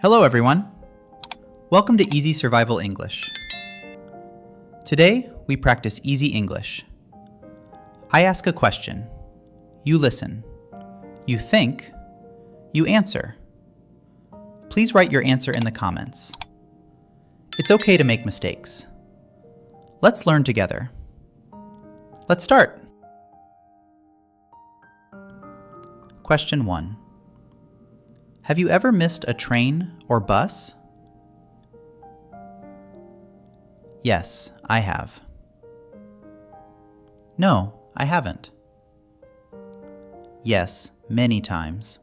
Hello everyone. Welcome to Easy Survival English. Today, we practice Easy English. I ask a question. You listen. You think. You answer. Please write your answer in the comments. It's okay to make mistakes. Let's learn together. Let's start. Question 1. Have you ever missed a train or bus? Yes, I have. No, I haven't. Yes, many times.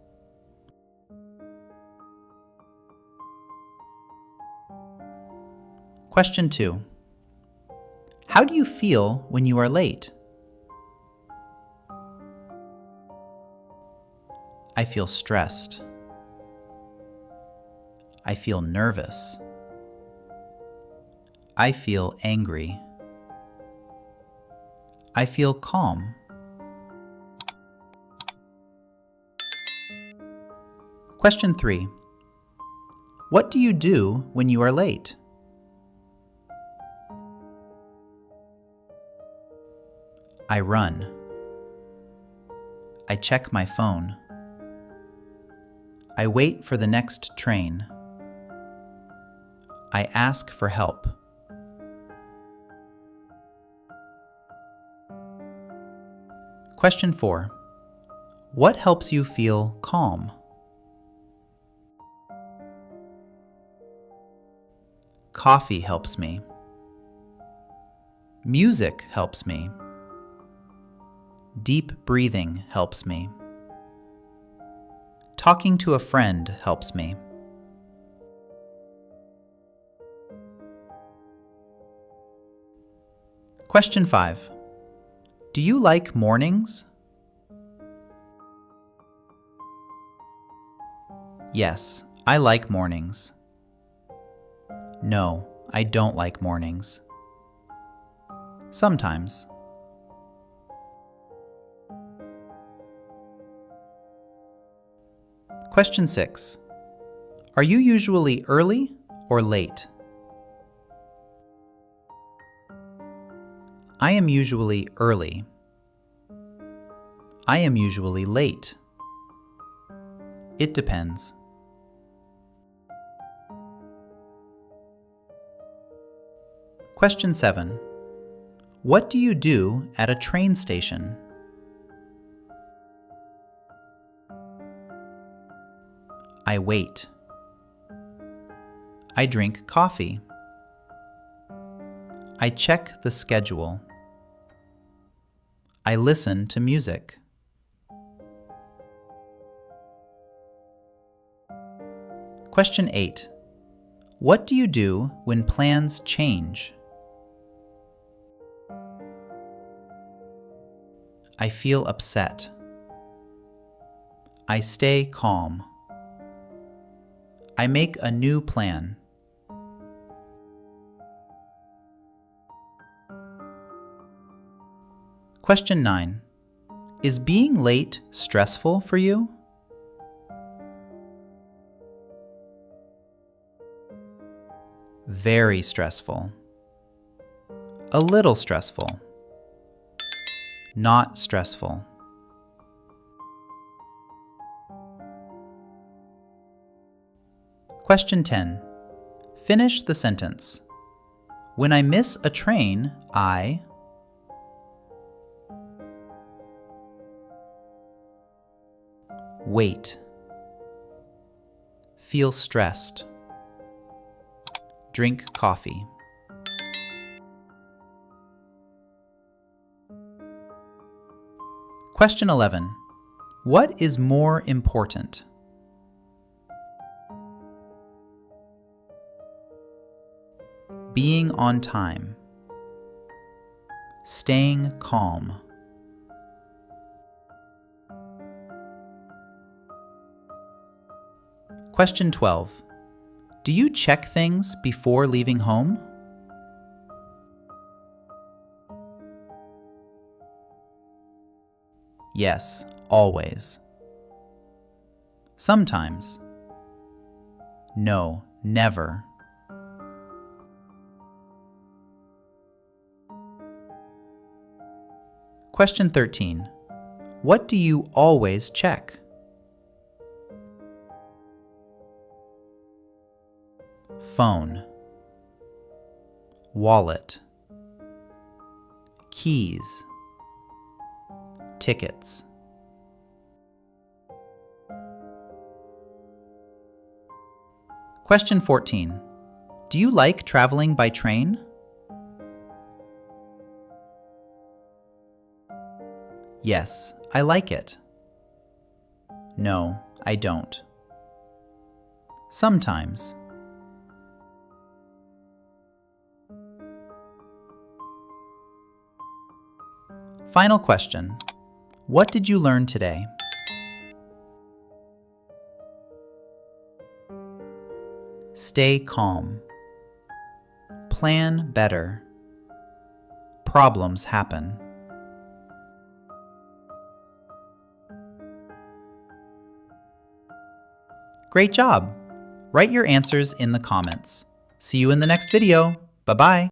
Question 2. How do you feel when you are late? I feel stressed. I feel nervous. I feel angry. I feel calm. Question 3. What do you do when you are late? I run. I check my phone. I wait for the next train. I ask for help. Question 4. What helps you feel calm? Coffee helps me. Music helps me. Deep breathing helps me. Talking to a friend helps me. Question 5. Do you like mornings? Yes, I like mornings. No, I don't like mornings. Sometimes. Question 6. Are you usually early or late? I am usually early. I am usually late. It depends. Question 7. What do you do at a train station? I wait. I drink coffee. I check the schedule. I listen to music. Question 8. What do you do when plans change? I feel upset. I stay calm. I make a new plan. Question 9. Is being late stressful for you? Very stressful. A little stressful. Not stressful. Question 10. Finish the sentence. When I miss a train, I... wait. Feel stressed. Drink coffee. Question 11. What is more important? Being on time. Staying calm. Question 12. Do you check things before leaving home? Yes, always. Sometimes. No, never. Question 13. What do you always check? Phone, wallet, keys, tickets. Question 14. Do you like traveling by train? Yes, I like it. No, I don't. Sometimes. Final question. What did you learn today? Stay calm. Plan better. Problems happen. Great job! Write your answers in the comments. See you in the next video. Bye-bye.